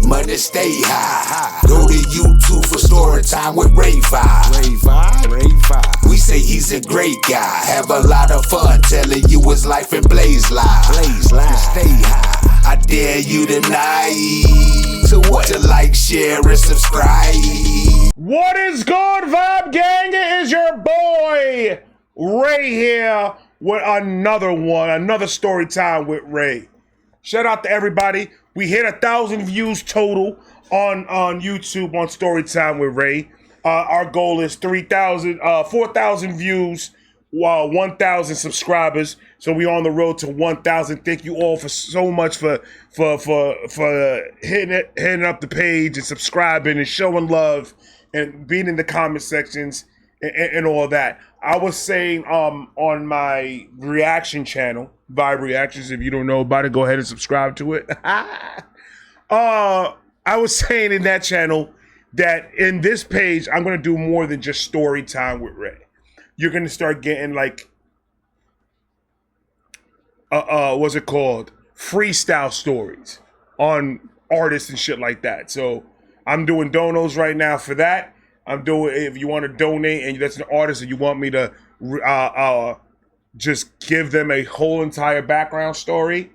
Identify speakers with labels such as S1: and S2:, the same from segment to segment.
S1: money stay high. Go to YouTube for story time with Ray We say he's a great guy. Have a lot of fun telling you his life and blaze live. Stay high. I dare you tonight to what? To like, share, and subscribe.
S2: What is good, Vibe Gang? It is your boy Ray here with another story time with Ray. Shout out to everybody. We hit 1,000 views total on YouTube on Storytime with Ray. Our goal is 4,000 views, 1,000 subscribers. So we on the road to 1,000. Thank you all for so much for hitting up the page and subscribing and showing love and being in the comment sections and all that. I was saying on my reaction channel, Vibe Reactions, if you don't know about it, go ahead and subscribe to it. I was saying in that channel that in this page, I'm going to do more than just story time with Ray. You're going to start getting like, what's it called? Freestyle stories on artists and shit like that. So I'm doing donos right now for that. I'm doing, if you want to donate and that's an artist and you want me to just give them a whole entire background story,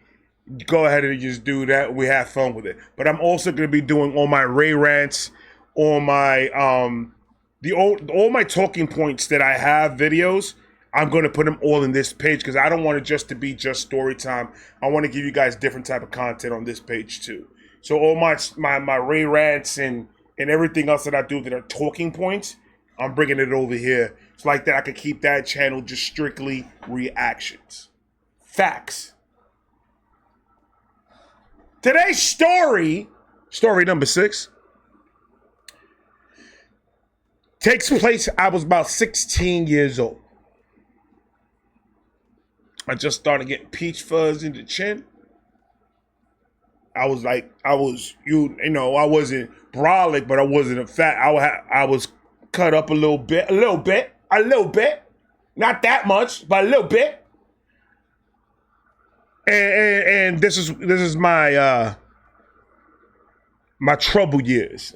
S2: go ahead and just do that. We have fun with it. But I'm also going to be doing all my Ray rants, all my all my talking points that I have videos. I'm going to put them all in this page because I don't want it just to be just story time. I want to give you guys different type of content on this page too. So all my Ray rants and everything else that I do that are talking points, I'm bringing it over here. It's like that I could keep that channel just strictly reactions. Facts. Today's story number 6, takes place, I was about 16 years old. I just started getting peach fuzz in the chin. I wasn't brolic, but I wasn't a fat. I was cut up a little bit. Not that much, but a little bit. And this is my my trouble years.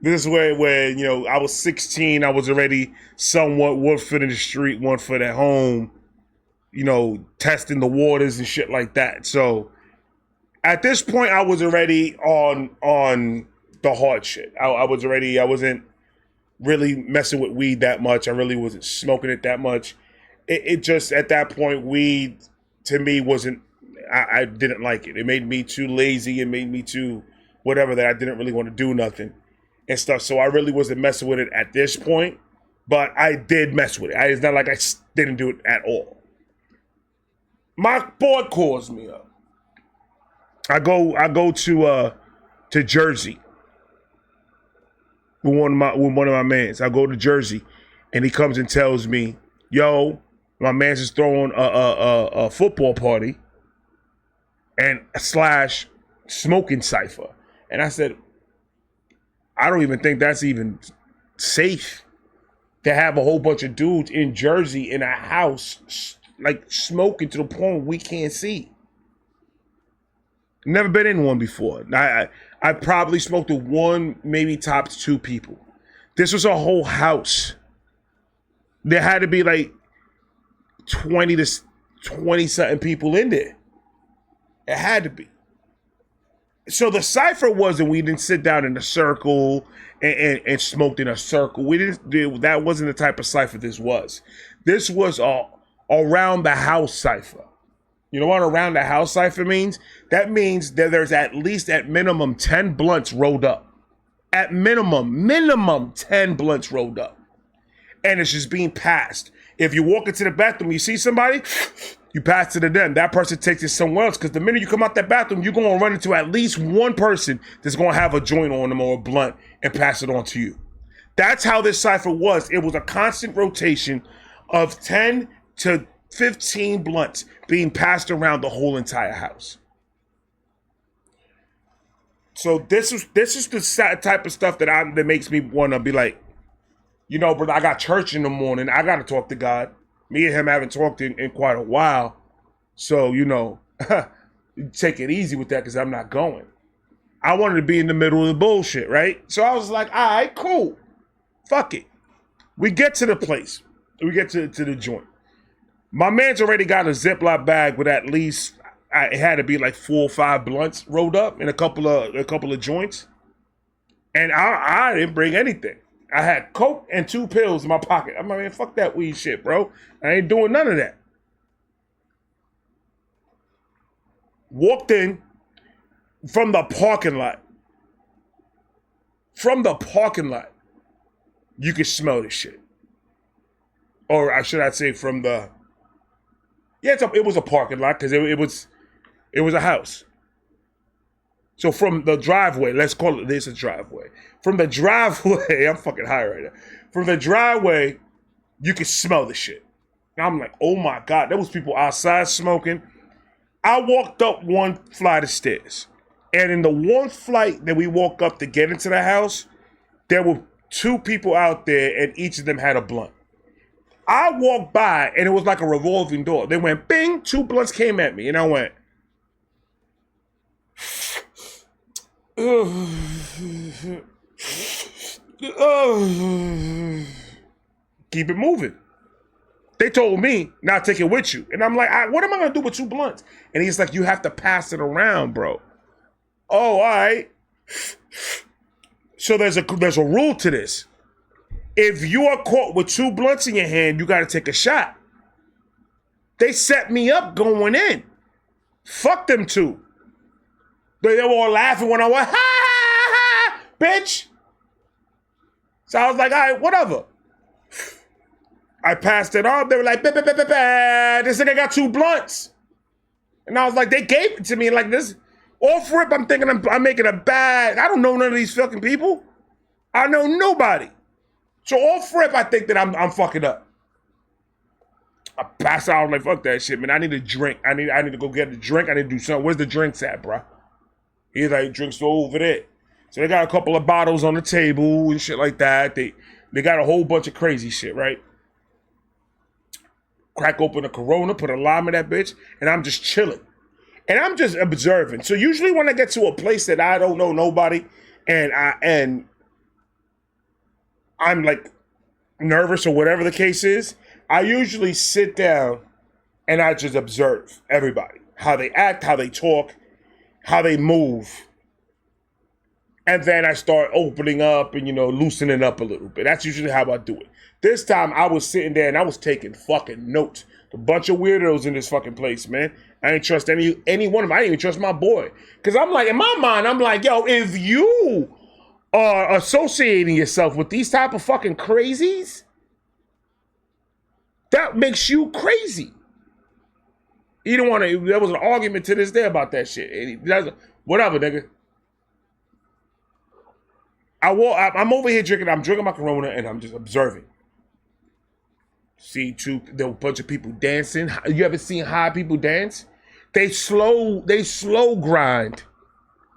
S2: This is where I was 16. I was already somewhat one foot in the street, one foot at home. Testing the waters and shit like that. So at this point, I was already on the hard shit. I wasn't really messing with weed that much. I really wasn't smoking it that much. It just, at that point, weed to me wasn't, I didn't like it. It made me too lazy. It made me too whatever, that I didn't really want to do nothing and stuff. So I really wasn't messing with it at this point, but I did mess with it. It's not like I didn't do it at all. My boy calls me up. I go to Jersey with one of my mans. I go to Jersey, and he comes and tells me, "Yo, my man's is throwing a football party and / smoking Cypher." And I said, I don't even think that's even safe to have a whole bunch of dudes in Jersey in a house like smoking to the point we can't see. Never been in one before. I probably smoked with one, maybe tops 2 people. This was a whole house. There had to be like 20 something people in there. It had to be. So the Cypher wasn't, we didn't sit down in a circle and smoked in a circle. That wasn't the type of Cypher this was. This was a around the house Cypher. You know what around the house Cypher means? That means that there's at least at minimum 10 blunts rolled up. At minimum 10 blunts rolled up. And it's just being passed. If you walk into the bathroom, you see somebody, you pass it to them. That person takes it somewhere else, because the minute you come out that bathroom, you're going to run into at least one person that's going to have a joint on them or a blunt and pass it on to you. That's how this Cypher was. It was a constant rotation of 10 to 15 blunts being passed around the whole entire house. So this is the type of stuff that makes me want to be like, but I got church in the morning. I got to talk to God. Me and him haven't talked in quite a while. So, take it easy with that because I'm not going. I wanted to be in the middle of the bullshit, right? So I was like, all right, cool. Fuck it. We get to the place. We get to the joint. My man's already got a Ziploc bag with at least, it had to be like 4 or 5 blunts rolled up in a couple of joints. And I didn't bring anything. I had Coke and 2 pills in my pocket. I'm like, man, fuck that weed shit, bro. I ain't doing none of that. Walked in from the parking lot. From the parking lot, you could smell this shit. Or should I say from the... Yeah, it was a parking lot because it was a house. So from the driveway, let's call it this a driveway. From the driveway, I'm fucking high right now. From the driveway, you could smell the shit. And I'm like, oh my God, there was people outside smoking. I walked up 1 flight of stairs. And in the 1 flight that we walked up to get into the house, there were 2 people out there and each of them had a blunt. I walked by and it was like a revolving door. They went bing, 2 blunts came at me and I went, keep it moving. They told me, now take it with you. And I'm like, what am I going to do with 2 blunts? And he's like, you have to pass it around, bro. Oh, all right. So there's a rule to this. If you are caught with 2 blunts in your hand, you got to take a shot. They set me up going in. Fuck them 2. They were all laughing when I went, ha, ha, ha, bitch. So I was like, all right, whatever. I passed it on. They were like, bah, bah, bah, bah, bah. This nigga got 2 blunts. And I was like, they gave it to me like this. Off rip, I'm thinking I'm making a bad. I don't know none of these fucking people. I know nobody. So off rip, I think that I'm fucking up. I pass out. I'm like, fuck that shit, man. I need a drink. I need to go get a drink. I need to do something. Where's the drinks at, bro? He's like, drinks over there. So they got a couple of bottles on the table and shit like that. They got a whole bunch of crazy shit, right? Crack open a Corona, put a lime in that bitch, and I'm just chilling. And I'm just observing. So usually when I get to a place that I don't know nobody and I'm like nervous or whatever the case is, I usually sit down and I just observe everybody. How they act, how they talk, how they move. And then I start opening up and, loosening up a little bit. That's usually how I do it. This time I was sitting there and I was taking fucking notes. A bunch of weirdos in this fucking place, man. I ain't trust any one of them. I didn't even trust my boy. Because I'm like, in my mind, I'm like, yo, if you are associating yourself with these type of fucking crazies, that makes you crazy. You don't want to, there was an argument to this day about that shit. Whatever, nigga. I'm over here drinking, I'm drinking my Corona and I'm just observing. See there were a bunch of people dancing. You ever seen high people dance? They slow grind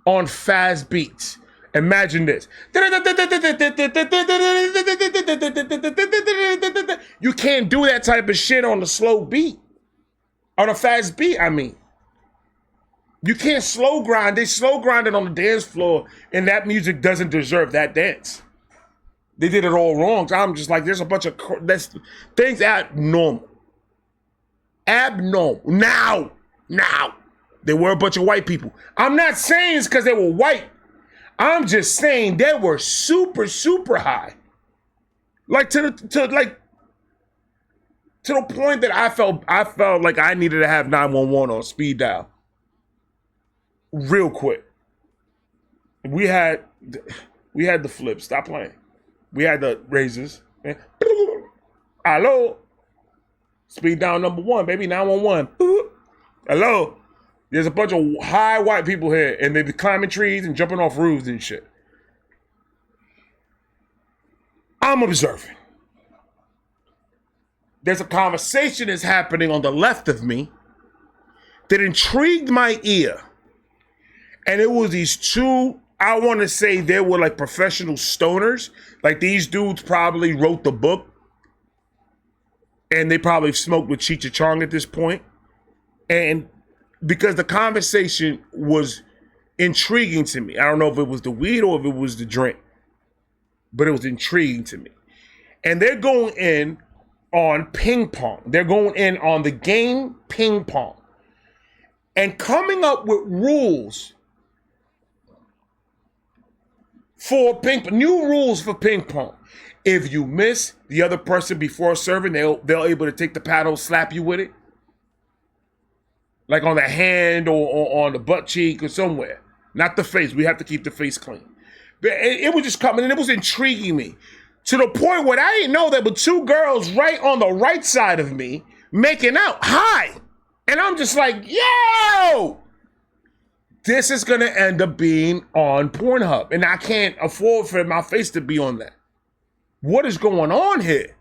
S2: on fast beats. Imagine this. You can't do that type of shit on a slow beat. On a fast beat, I mean. You can't slow grind. They slow grinded on the dance floor, and that music doesn't deserve that dance. They did it all wrong. So I'm just like, there's a bunch of things abnormal. Abnormal. Now. There were a bunch of white people. I'm not saying it's because they were white. I'm just saying they were super, super high. Like to the point that I felt like I needed to have 911 on speed dial. Real quick. We had the flips. Stop playing. We had the razors. Hello. Speed down number 1, baby. 911. Hello. There's a bunch of high white people here, and they be climbing trees and jumping off roofs and shit. I'm observing. There's a conversation that's happening on the left of me that intrigued my ear. And it was these 2, I want to say they were like professional stoners. Like these dudes probably wrote the book. And they probably smoked with Cheech Chong at this point. And because the conversation was intriguing to me. I don't know if it was the weed or if it was the drink, but it was intriguing to me. And they're going in on ping pong. They're going in on the game ping pong and coming up with rules for new rules for ping pong. If you miss the other person before serving, they're able to take the paddle, slap you with it, like on the hand or on the butt cheek or somewhere. Not the face. We have to keep the face clean. But it was just coming, and it was intriguing me to the point where I didn't know there were two girls right on the right side of me making out. Hi, and I'm just like, yo. This is going to end up being on Pornhub, and I can't afford for my face to be on that. What is going on here?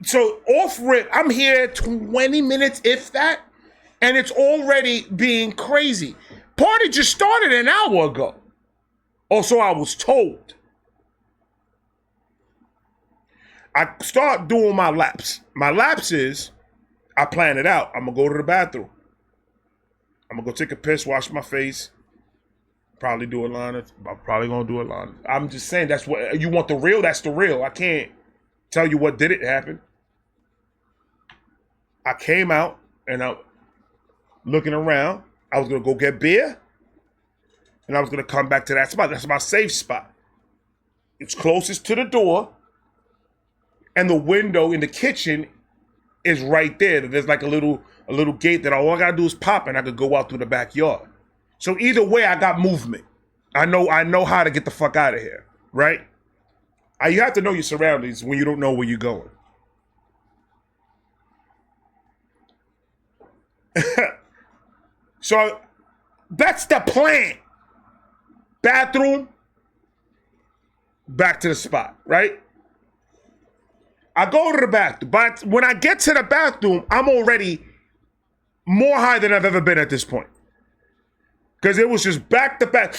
S2: So off rip, I'm here 20 minutes, if that, and it's already being crazy. Party just started an hour ago. Or so I was told. I start doing my laps. My laps is, I plan it out. I'm going to go to the bathroom. I'm going to go take a piss, wash my face. Probably do a line. I'm probably going to do a line. I'm just saying, that's what, you want the real? That's the real. I can't tell you what did it happen. I came out and I'm looking around. I was going to go get beer. And I was going to come back to that spot. That's my safe spot. It's closest to the door. And the window in the kitchen is right there. There's like a little gate that all I gotta do is pop and I could go out through the backyard. So either way, I got movement. I know how to get the fuck out of here, right? You have to know your surroundings when you don't know where you're going. So that's the plan. Bathroom, back to the spot, right? I go to the bathroom, but when I get to the bathroom, I'm already more high than I've ever been at this point. Because it was just back to back.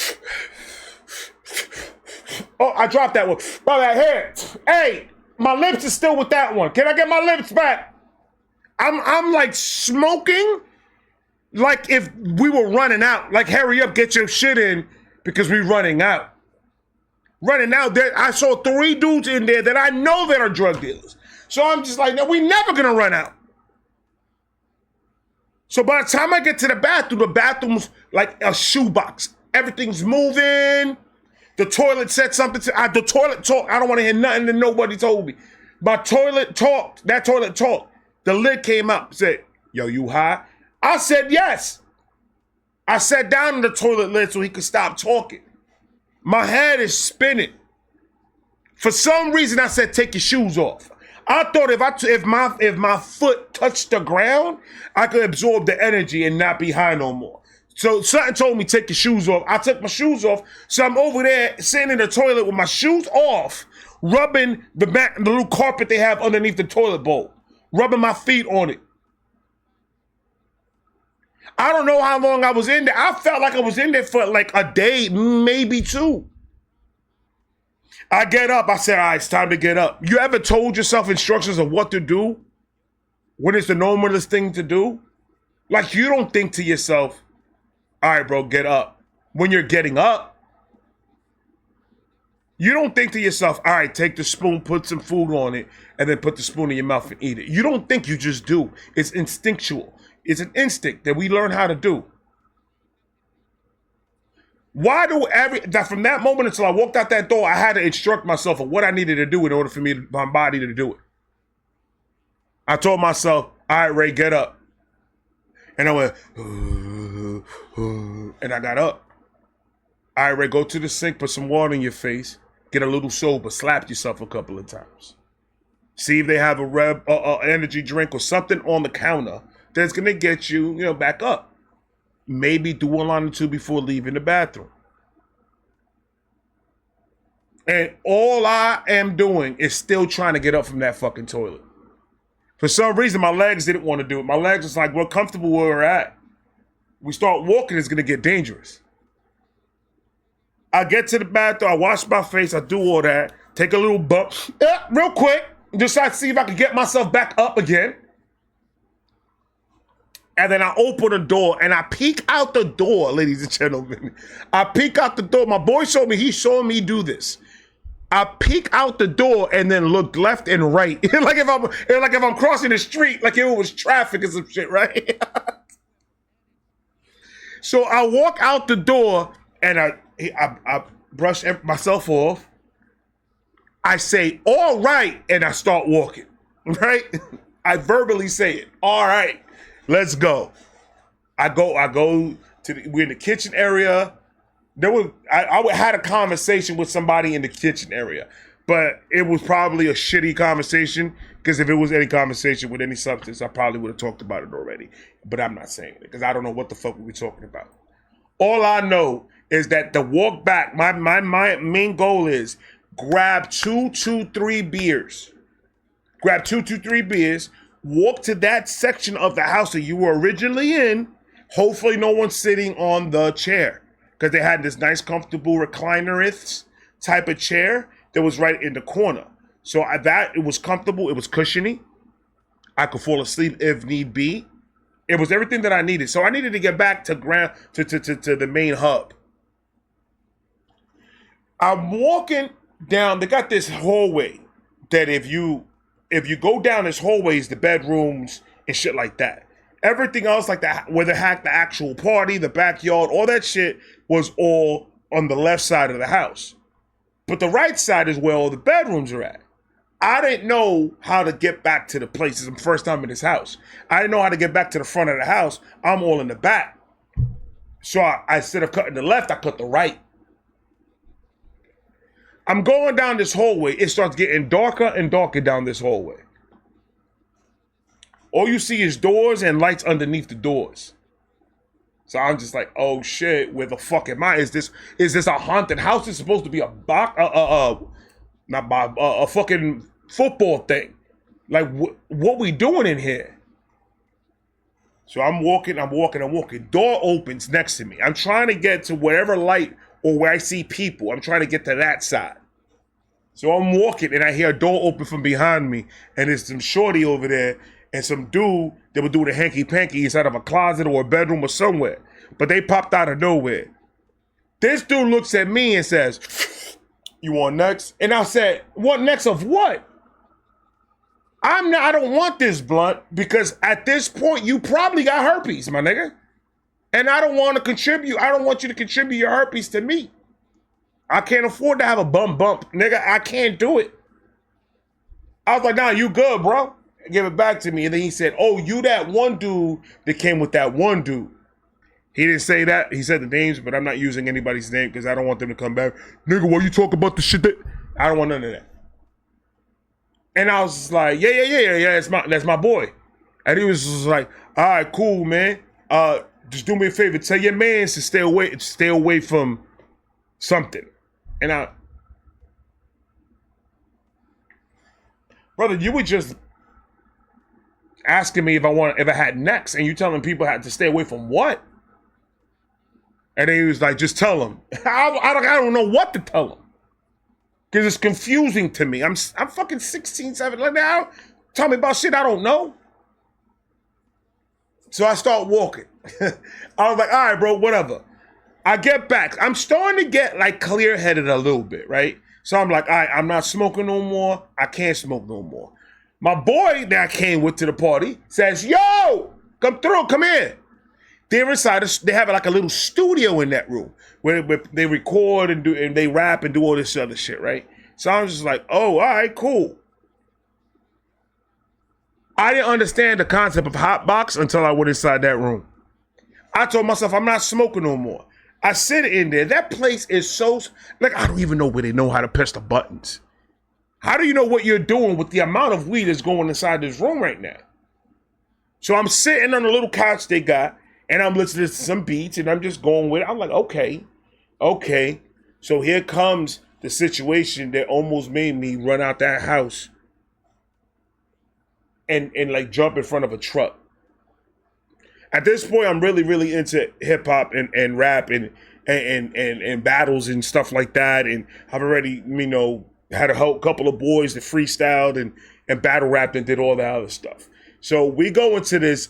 S2: Oh, I dropped that one. By that hair. Hey, my lips are still with that one. Can I get my lips back? I'm like smoking like if we were running out. Like, hurry up, get your shit in because we're running out. Running out there, I saw 3 dudes in there that I know that are drug dealers. So I'm just like, no, we never gonna run out. So by the time I get to the bathroom's like a shoebox. Everything's moving. The toilet said something to the toilet talk. I don't want to hear nothing that nobody told me. My toilet talked. That toilet talked. The lid came up, said, yo, you high? I said yes. I sat down on the toilet lid so he could stop talking. My head is spinning. For some reason, I said, take your shoes off. I thought if my foot touched the ground, I could absorb the energy and not be high no more. So something told me, take your shoes off. I took my shoes off. So I'm over there sitting in the toilet with my shoes off, rubbing the little carpet they have underneath the toilet bowl, rubbing my feet on it. I don't know how long I was in there. I felt like I was in there for like a day, maybe 2. I get up. I said, all right, it's time to get up. You ever told yourself instructions of what to do when it's the normalest thing to do? Like, you don't think to yourself, all right, bro, get up. When you're getting up, you don't think to yourself, all right, take the spoon, put some food on it, and then put the spoon in your mouth and eat it. You don't think, you just do. It's instinctual. It's an instinct that we learn how to do. Why do from that moment until I walked out that door, I had to instruct myself of what I needed to do in order for my body to do it. I told myself, all right, Ray, get up. And I went, and I got up. All right, Ray, go to the sink, put some water in your face, get a little sober, slap yourself a couple of times. See if they have a energy drink or something on the counter that's going to get you, back up. Maybe do a line or 2 before leaving the bathroom. And all I am doing is still trying to get up from that fucking toilet. For some reason, my legs didn't want to do it. My legs was like, we're comfortable where we're at. We start walking, it's going to get dangerous. I get to the bathroom, I wash my face, I do all that, take a little bump, real quick, just try to see if I can get myself back up again. And then I open the door and I peek out the door, ladies and gentlemen. I peek out the door. My boy showed me, he's showing me do this. I peek out the door and then look left and right. like if I'm crossing the street, like if it was traffic or some shit, right? So I walk out the door and I brush myself off. I say, all right, and I start walking, right? I verbally say it, all right, let's go. I go to we're in the kitchen area. I had a conversation with somebody in the kitchen area, but it was probably a shitty conversation, because if it was any conversation with any substance, I probably would have talked about it already, but I'm not saying it because I don't know what the fuck we were talking about. All I know is that the walk back, my main goal is grab 3 beers. Grab 3 beers, walk to that section of the house that you were originally in. Hopefully no one's sitting on the chair, because they had this nice comfortable recliner type of chair that was right in the corner. So it was comfortable, it was cushiony. I could fall asleep if need be. It was everything that I needed. So I needed to get back to the main hub. I'm walking down, they got this hallway that if you go down this hallway is the bedrooms and shit like that. Everything else like that, where they had the actual party, the backyard, all that shit was all on the left side of the house. But the right side is where all the bedrooms are at. I didn't know how to get back to the place. It's the first time in this house. I didn't know how to get back to the front of the house. I'm all in the back. So I instead of cutting the left, I cut the right. I'm going down this hallway. It starts getting darker and darker down this hallway. All you see is doors and lights underneath the doors. So I'm just like, oh shit, where the fuck am I? Is this a haunted house? It's supposed to be a fucking football thing. Like, what we doing in here? So I'm walking. Door opens next to me. I'm trying to get to whatever light or where I see people. I'm trying to get to that side. So I'm walking and I hear a door open from behind me, and there's some shorty over there and some dude that would do the hanky-panky inside of a closet or a bedroom or somewhere. But they popped out of nowhere. This dude looks at me and says, "You want next?" And I said, "What next of what?" I don't want this blunt, because at this point you probably got herpes, my nigga. And I don't want to contribute. I don't want you to contribute your herpes to me. I can't afford to have a bump, nigga. I can't do it. I was like, nah, you good, bro. Give it back to me. And then he said, oh, you that one dude that came with that one dude. He didn't say that. He said the names, but I'm not using anybody's name because I don't want them to come back. Nigga, why you talk about the shit that... I don't want none of that. And I was just like, yeah, that's my boy. And he was just like, all right, cool, man. Just do me a favor. Tell your man to stay away from something. And brother, you were just asking me if I had next, and you telling people had to stay away from what? And then he was like, just tell him. I don't know what to tell him, because it's confusing to me. I'm fucking 16, 17. Like, now, tell me about shit I don't know. So I start walking. I was like, all right, bro, whatever. I get back. I'm starting to get like clear-headed a little bit, right? So I'm like, all right, I'm not smoking no more. I can't smoke no more. My boy that I came with to the party says, yo, come through, come in. They're inside, they have like a little studio in that room where they record and they rap and do all this other shit, right? So I was just like, oh, all right, cool. I didn't understand the concept of hot box until I went inside that room. I told myself, I'm not smoking no more. I sit in there. That place is so, like, I don't even know where they know how to press the buttons. How do you know what you're doing with the amount of weed that's going inside this room right now? So I'm sitting on the little couch they got, and I'm listening to some beats, and I'm just going with it. I'm like, okay. So here comes the situation that almost made me run out that house and like jump in front of a truck. At this point, I'm really into hip hop and rap and battles and stuff like that. And I've already, had a couple of boys that freestyled and battle rapped and did all that other stuff. So we go into this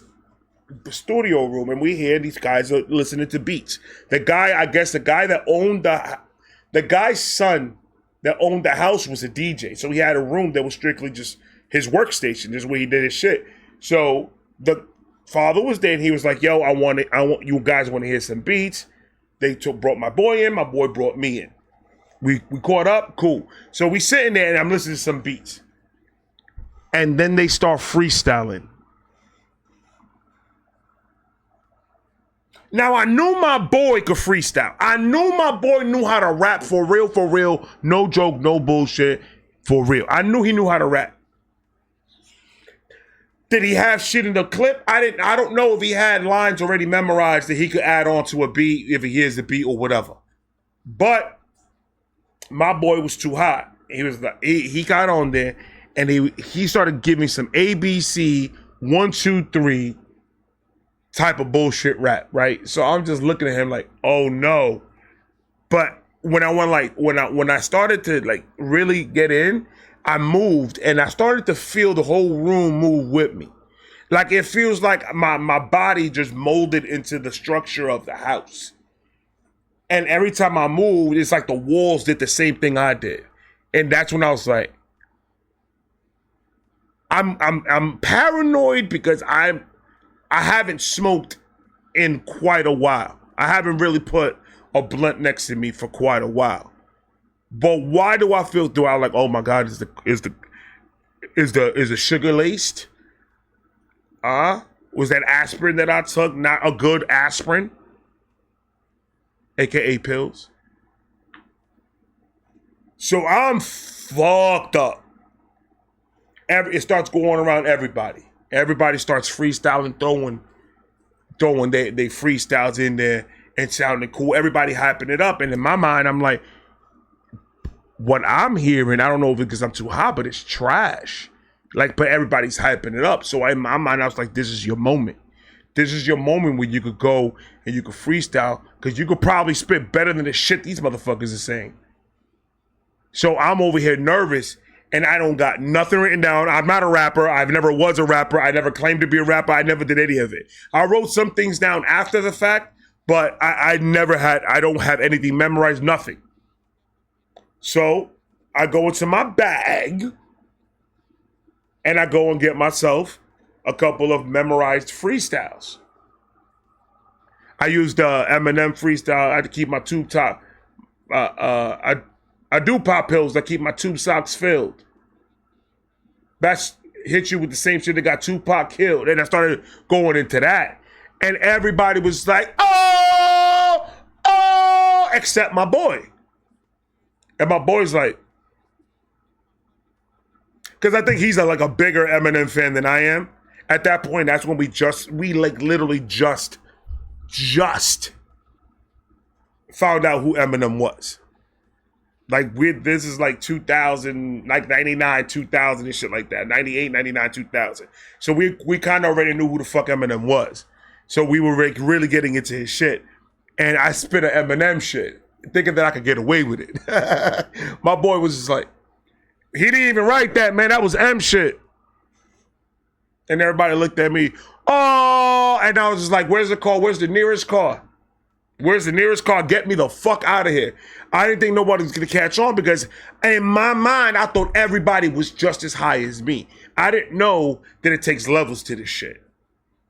S2: the studio room, and we hear these guys are listening to beats. The guy, I guess, the guy that owned the guy's son that owned the house was a DJ, so he had a room that was strictly just his workstation, just where he did his shit. So the father was there, and he was like, "Yo, I want you guys want to hear some beats." They brought my boy in, my boy brought me in. We caught up, cool. So we sitting there, and I'm listening to some beats, and then they start freestyling. Now, I knew my boy could freestyle. I knew my boy knew how to rap for real, no joke, no bullshit, for real. I knew he knew how to rap. Did he have shit in the clip? I don't know if he had lines already memorized that he could add on to a beat if he hears the beat or whatever. But my boy was too hot. He was like, he got on there and he started giving some ABC 1, 2, 3 type of bullshit rap, right? So I'm just looking at him like, oh no. But when I started to like really get in, I moved and I started to feel the whole room move with me. Like it feels like my body just molded into the structure of the house. And every time I moved, it's like the walls did the same thing I did. And that's when I was like, I'm paranoid because I haven't smoked in quite a while. I haven't really put a blunt next to me for quite a while. But why do I feel? Do I like? Oh my God! Is the sugar laced? Was that aspirin that I took not a good aspirin? AKA pills. So I'm fucked up. It starts going around everybody. Everybody starts freestyling, throwing they freestyles in there and sounding cool. Everybody hyping it up. And in my mind, I'm like, what I'm hearing, I don't know if it's because I'm too hot, but it's trash. Like, but everybody's hyping it up. So in my mind, I was like, this is your moment. This is your moment where you could go and you could freestyle because you could probably spit better than the shit these motherfuckers are saying. So I'm over here nervous and I don't got nothing written down. I'm not a rapper. I've never was a rapper. I never claimed to be a rapper. I never did any of it. I wrote some things down after the fact, but I don't have anything memorized, nothing. So I go into my bag and I go and get myself a couple of memorized freestyles. I used Eminem freestyle. I had to keep my tube top. I do pop pills that keep my tube socks filled. That's hit you with the same shit that got Tupac killed. And I started going into that. And everybody was like, oh, except my boy. And my boy's like, because I think he's like a bigger Eminem fan than I am. At that point, that's when we like literally just found out who Eminem was. Like this is like 2000, like 99, 2000 and shit like that. 98, 99, 2000. So we kind of already knew who the fuck Eminem was. So we were really getting into his shit. And I spit an Eminem shit, thinking that I could get away with it. My boy was just like, he didn't even write that, man. That was M shit. And everybody looked at me, oh, and I was just like, where's the car? Where's the nearest car? Where's the nearest car? Get me the fuck out of here. I didn't think nobody was going to catch on because in my mind, I thought everybody was just as high as me. I didn't know that it takes levels to this shit.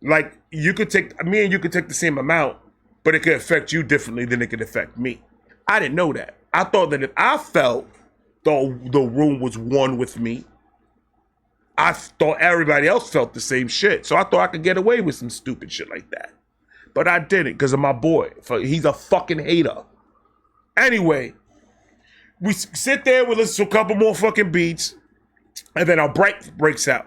S2: Like, me and you could take the same amount, but it could affect you differently than it could affect me. I didn't know that. I thought that if I felt the room was one with me, I thought everybody else felt the same shit. So I thought I could get away with some stupid shit like that. But I didn't because of my boy. He's a fucking hater. Anyway, we sit there, we listen to a couple more fucking beats, and then our break breaks out.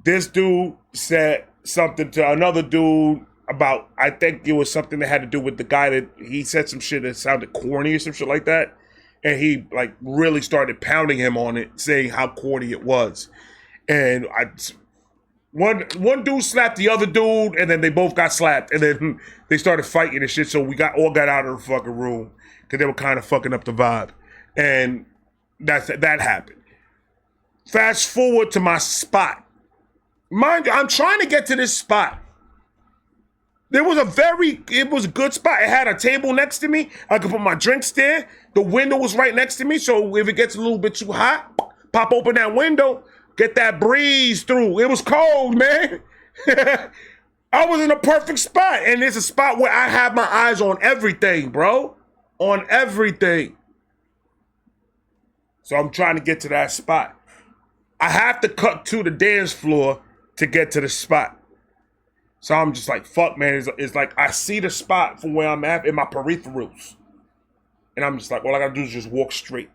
S2: This dude said something to another dude about, I think it was something that had to do with the guy that he said some shit that sounded corny or some shit like that. And he like really started pounding him on it, saying how corny it was. And one dude slapped the other dude, and then they both got slapped, and then they started fighting and shit. So we all got out of the fucking room because they were kind of fucking up the vibe, and that happened. Fast forward to my spot. Mind you, I'm trying to get to this spot It was a good spot. It had a table next to me. I could put my drinks there. The window was right next to me, so if it gets a little bit too hot, pop open that window, get that breeze through. It was cold, man. I was in a perfect spot, and it's a spot where I have my eyes on everything, bro. On everything. So I'm trying to get to that spot. I have to cut to the dance floor to get to the spot. So I'm just like, fuck, man. It's like I see the spot from where I'm at in my peripherals. And I'm just like, all I gotta do is just walk straight.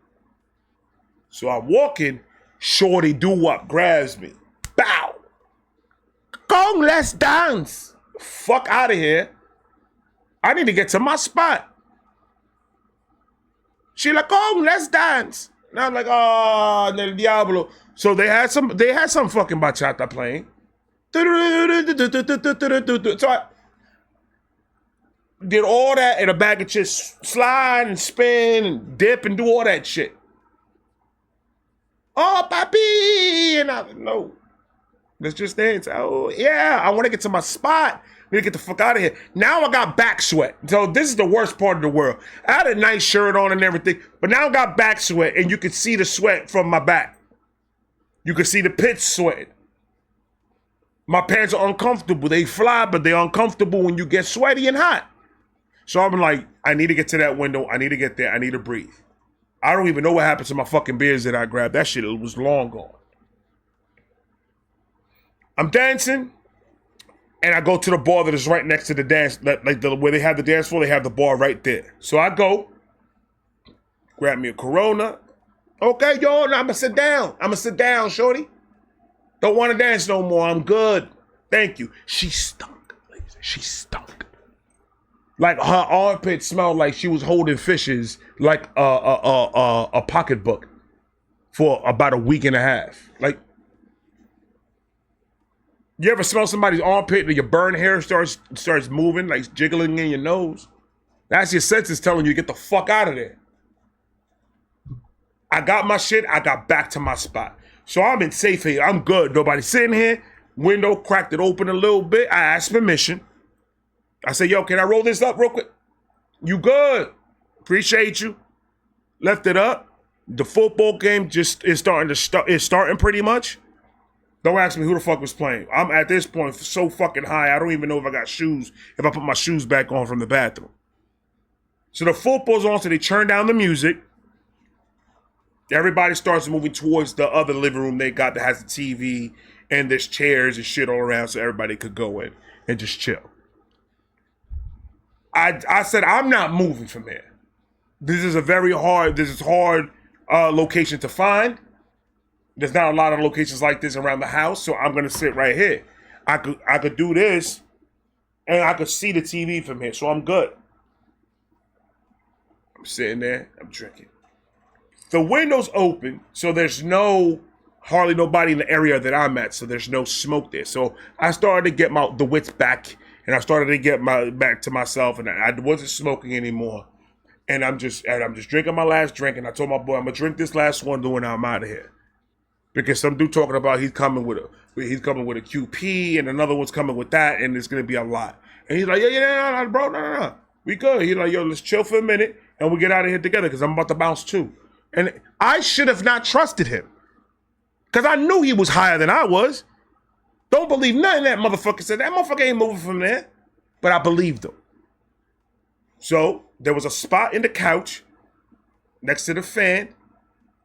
S2: So I'm walking, shorty doo-wop grabs me. Bow. Come, let's dance. Fuck out of here. I need to get to my spot. She like, come, let's dance. And I'm like, oh, Nel Diablo. So they had some fucking bachata playing. So I did all that in a bag of chips, slide and spin and dip and do all that shit. Oh, papi! And I like, no, let's just dance. Oh, yeah, I want to get to my spot. I need to get the fuck out of here. Now I got back sweat. So this is the worst part of the world. I had a nice shirt on and everything, but now I got back sweat, and you can see the sweat from my back. You can see the pits sweating. My pants are uncomfortable. They fly, but they're uncomfortable when you get sweaty and hot. So I'm like, I need to get to that window. I need to get there. I need to breathe. I don't even know what happened to my fucking beers that I grabbed. That shit was long gone. I'm dancing, and I go to the bar that is right next to the dance, where they have the dance floor, they have the bar right there. So I go, grab me a Corona. Okay, yo, now I'ma sit down, shorty. Don't want to dance no more. I'm good. Thank you. She stunk, ladies. She stunk. Like her armpit smelled like she was holding fishes like a pocketbook for about a week and a half. Like, you ever smell somebody's armpit and your burn hair starts moving, like jiggling in your nose? That's your senses telling you to get the fuck out of there. I got my shit. I got back to my spot. So I'm in safe here. I'm good. Nobody's sitting here. Window cracked it open a little bit. I asked permission. I said, yo, can I roll this up real quick? You good? Appreciate you. Left it up. The football game just is starting pretty much. Don't ask me who the fuck was playing. I'm at this point so fucking high, I don't even know if I got shoes, if I put my shoes back on from the bathroom. So the football's on, so they turn down the music. Everybody starts moving towards the other living room they got that has the TV, and there's chairs and shit all around so everybody could go in and just chill. I said, I'm not moving from here. This is hard location to find. There's not a lot of locations like this around the house, so I'm gonna sit right here. I could do this, and I could see the TV from here, so I'm good. I'm sitting there, I'm drinking. The window's open, so there's hardly nobody in the area that I'm at, so there's no smoke there. So I started to get the wits back, and I started to get back to myself, and I wasn't smoking anymore. And I'm just drinking my last drink, and I told my boy, I'm gonna drink this last one, when I'm out of here. Because some dude talking about he's coming with a QP, and another one's coming with that, and it's gonna be a lot. And he's like, yeah, bro, no. We good. He's like, yo, let's chill for a minute, and we get out of here together, because I'm about to bounce too. And I should have not trusted him. Because I knew he was higher than I was. Don't believe nothing that motherfucker said. That motherfucker ain't moving from there. But I believed him. So there was a spot in the couch next to the fan,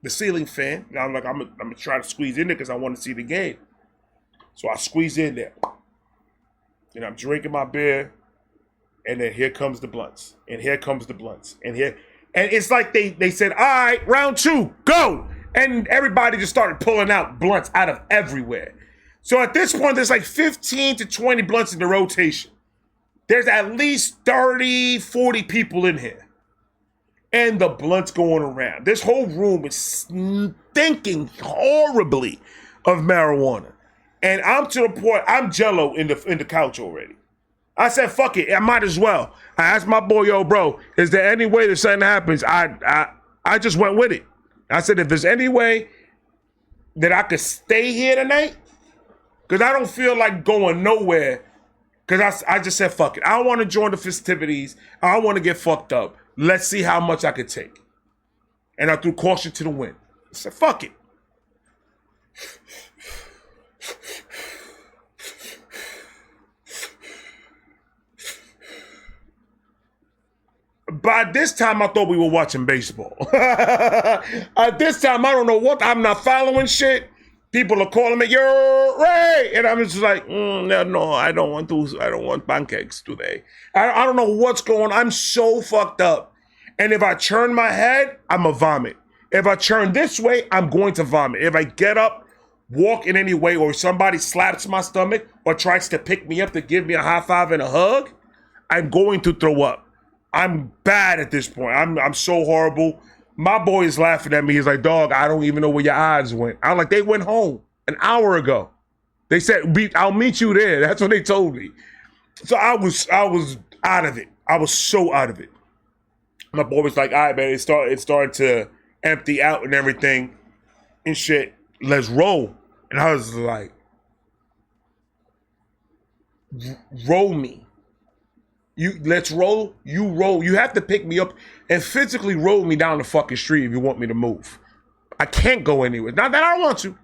S2: the ceiling fan. Now I'm like, I'm gonna try to squeeze in there because I want to see the game. So I squeeze in there. And I'm drinking my beer. And then here comes the blunts. And here comes the blunts. And it's like they said, all right, round 2, go. And everybody just started pulling out blunts out of everywhere. So at this point, there's like 15 to 20 blunts in the rotation. There's at least 30, 40 people in here. And the blunts going around. This whole room is stinking horribly of marijuana. And I'm to the point, I'm jello in the couch already. I said, fuck it, I might as well. I asked my boy, yo, bro, is there any way that something happens? I just went with it. I said, if there's any way that I could stay here tonight, because I don't feel like going nowhere, Because I just said, fuck it. I don't want to join the festivities. I don't want to get fucked up. Let's see how much I could take. And I threw caution to the wind. I said, fuck it. By this time, I thought we were watching baseball. At this time, I don't know what. I'm not following shit. People are calling me, "You're Ray," and I'm just like, no, I don't want pancakes today. I don't know what's going on. I'm so fucked up. And if I turn my head, I'm a vomit. If I turn this way, I'm going to vomit. If I get up, walk in any way, or somebody slaps my stomach or tries to pick me up to give me a high five and a hug, I'm going to throw up. I'm bad at this point. I'm so horrible. My boy is laughing at me. He's like, dog, I don't even know where your eyes went. I'm like, they went home an hour ago. They said, I'll meet you there. That's what they told me. So I was out of it. I was so out of it. My boy was like, all right, man, it started to empty out and everything and shit. Let's roll. And I was like, roll me. Let's roll. You roll. You have to pick me up and physically roll me down the fucking street if you want me to move. I can't go anywhere. Not that I don't want to.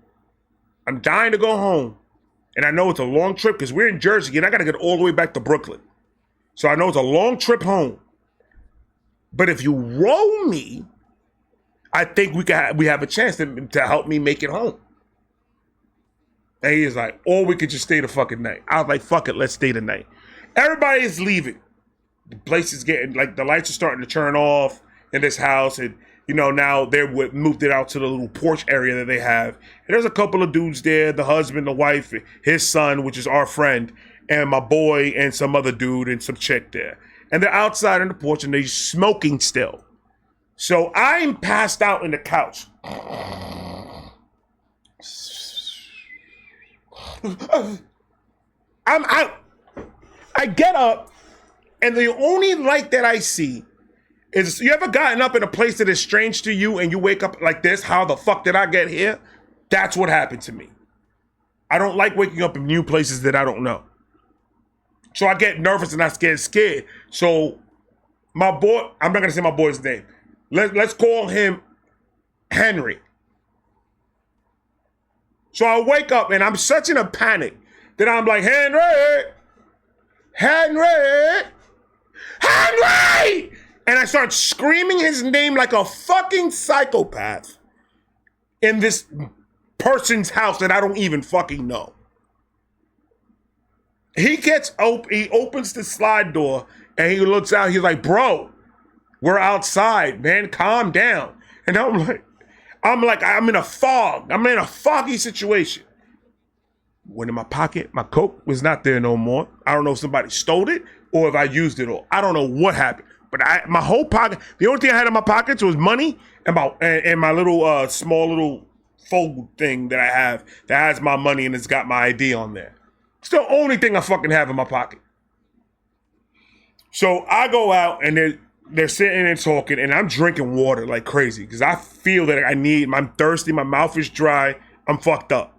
S2: I'm dying to go home. And I know it's a long trip because we're in Jersey and I got to get all the way back to Brooklyn. So I know it's a long trip home. But if you roll me, I think we have a chance to help me make it home. And he's like, or we could just stay the fucking night. I was like, fuck it, let's stay the night. Everybody is leaving. The place is getting, like, the lights are starting to turn off in this house. And, you know, now they've moved it out to the little porch area that they have. And there's a couple of dudes there, the husband, the wife, his son, which is our friend, and my boy and some other dude and some chick there. And they're outside on the porch and they're smoking still. So I'm passed out in the couch. I'm out. I get up, and the only light that I see is, you ever gotten up in a place that is strange to you and you wake up like this? How the fuck did I get here? That's what happened to me. I don't like waking up in new places that I don't know. So I get nervous and I get scared. So my boy, I'm not going to say my boy's name. Let's call him Henry. So I wake up and I'm such in a panic that I'm like, Henry! And I start screaming his name like a fucking psychopath in this person's house that I don't even fucking know. He he opens the slide door and he looks out. He's like, bro, we're outside, man. Calm down. And I'm in a fog. I'm in a foggy situation. Went in my pocket. My Coke was not there no more. I don't know if somebody stole it or if I used it all. I don't know what happened. But my whole pocket, the only thing I had in my pockets was money and my little small little fold thing that I have that has my money and it's got my ID on there. It's the only thing I fucking have in my pocket. So I go out and they're sitting and talking and I'm drinking water like crazy because I feel that I'm thirsty, my mouth is dry, I'm fucked up.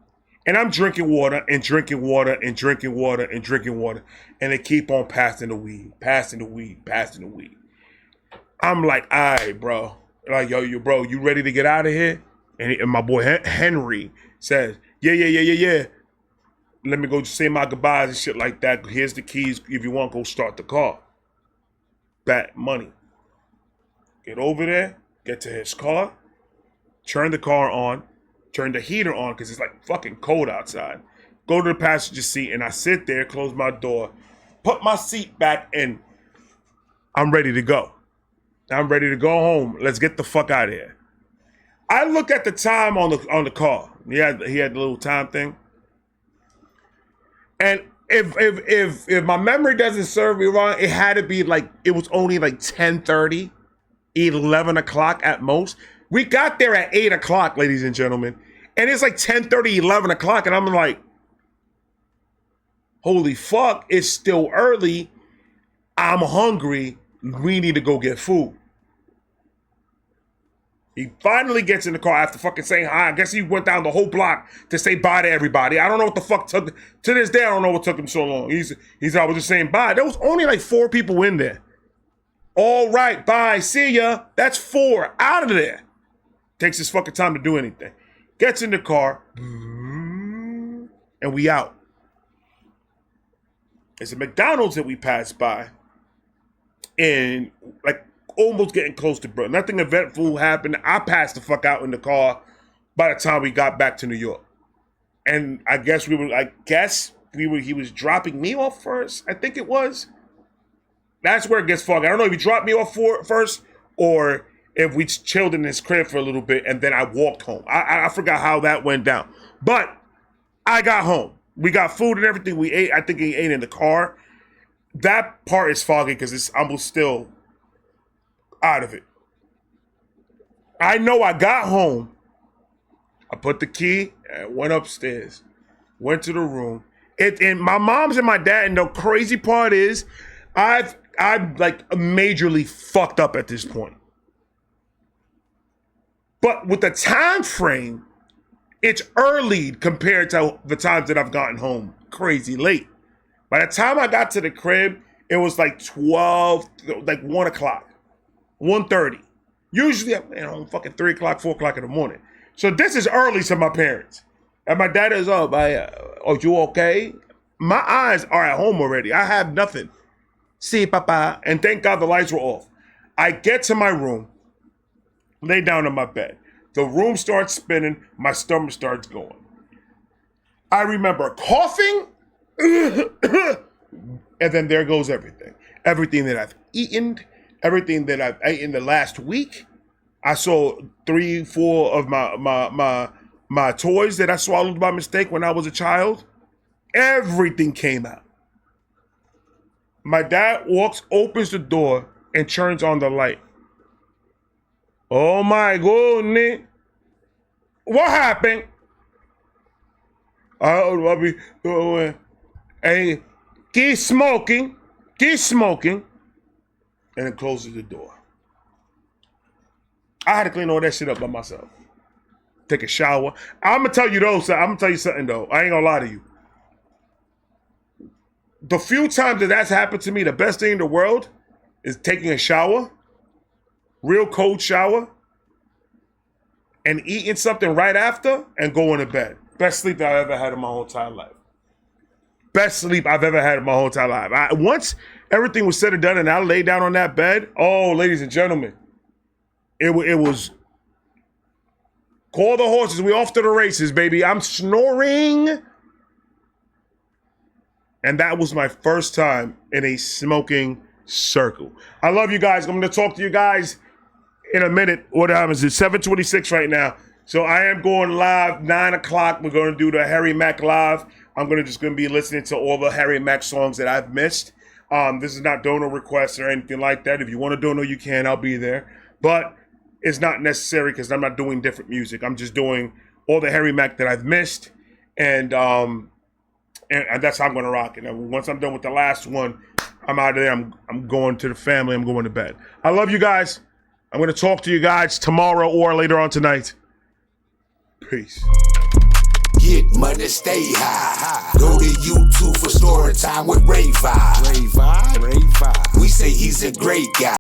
S2: And I'm drinking water and drinking water and drinking water and drinking water. And they keep on passing the weed. I'm like, all right, bro. Like, yo, bro, you ready to get out of here? And my boy Henry says, yeah. Let me go say my goodbyes and shit like that. Here's the keys. If you want, go start the car. Bet money. Get over there. Get to his car. Turn the car on. Turn the heater on because it's like fucking cold outside. Go to the passenger seat and I sit there, close my door, put my seat back, and I'm ready to go. I'm ready to go home. Let's get the fuck out of here. I look at the time on the car. He had the little time thing. And if my memory doesn't serve me wrong, it had to be like, it was only like 10:30, 11 o'clock at most. We got there at 8 o'clock, ladies and gentlemen. And it's like 10:30, 11 o'clock. And I'm like, holy fuck, it's still early. I'm hungry. We need to go get food. He finally gets in the car after fucking saying hi. I guess he went down the whole block to say bye to everybody. I don't know what the fuck took. To this day, I don't know what took him so long. He's I was just saying bye. There was only like 4 people in there. All right, bye, see ya. That's 4 out of there. Takes his fucking time to do anything. Gets in the car, and we out. It's a McDonald's that we passed by, and like almost getting close to bro. Nothing eventful happened. I passed the fuck out in the car by the time we got back to New York. And I guess he was dropping me off first. I think it was. That's where it gets foggy. I don't know if he dropped me off first or if we chilled in his crib for a little bit and then I walked home. I forgot how that went down. But I got home. We got food and everything. We ate. I think he ate in the car. That part is foggy because I'm still out of it. I know I got home. I put the key and went upstairs. Went to the room. And my mom's and my dad, and the crazy part is I'm like majorly fucked up at this point. But with the time frame, it's early compared to the times that I've gotten home crazy late. By the time I got to the crib, it was like 1 o'clock, 1:30. Usually I'm home fucking 3 o'clock, 4 o'clock in the morning. So this is early to my parents. And my dad is up. Are you okay? My eyes are at home already. I have nothing. See, papa. And thank God the lights were off. I get to my room, lay down on my bed. The room starts spinning. My stomach starts going. I remember coughing. And then there goes everything. Everything that I've eaten. Everything that I've eaten the last week. I saw 3, 4 of my toys that I swallowed by mistake when I was a child. Everything came out. My dad opens the door, and turns on the light. Oh my goodness. What happened? Hey, keep smoking. And it closes the door. I had to clean all that shit up by myself. Take a shower. I'm gonna tell you something though. I ain't gonna lie to you. The few times that's happened to me, the best thing in the world is taking a shower, real cold shower, and eating something right after and going to bed. Best sleep that I've ever had in my whole entire life. Best sleep I've ever had in my whole entire life. Once everything was said and done and I lay down on that bed, oh, ladies and gentlemen, it was call the horses. We off to the races, baby. I'm snoring. And that was my first time in a smoking circle. I love you guys. I'm going to talk to you guys in a minute. What time is it? 7:26 right now. So I am going live 9 o'clock. We're going to do the Harry Mack live. I'm going to be listening to all the Harry Mack songs that I've missed. This is not donor requests or anything like that. If you want to donate, you can. I'll be there. But it's not necessary because I'm not doing different music. I'm just doing all the Harry Mack that I've missed. And that's how I'm going to rock it. And once I'm done with the last one, I'm out of there. I'm going to the family. I'm going to bed. I love you guys. I'm going to talk to you guys tomorrow or later on tonight. Peace.
S1: Get money, stay high. Go to YouTube for story time with Ray 5. We say he's a great guy.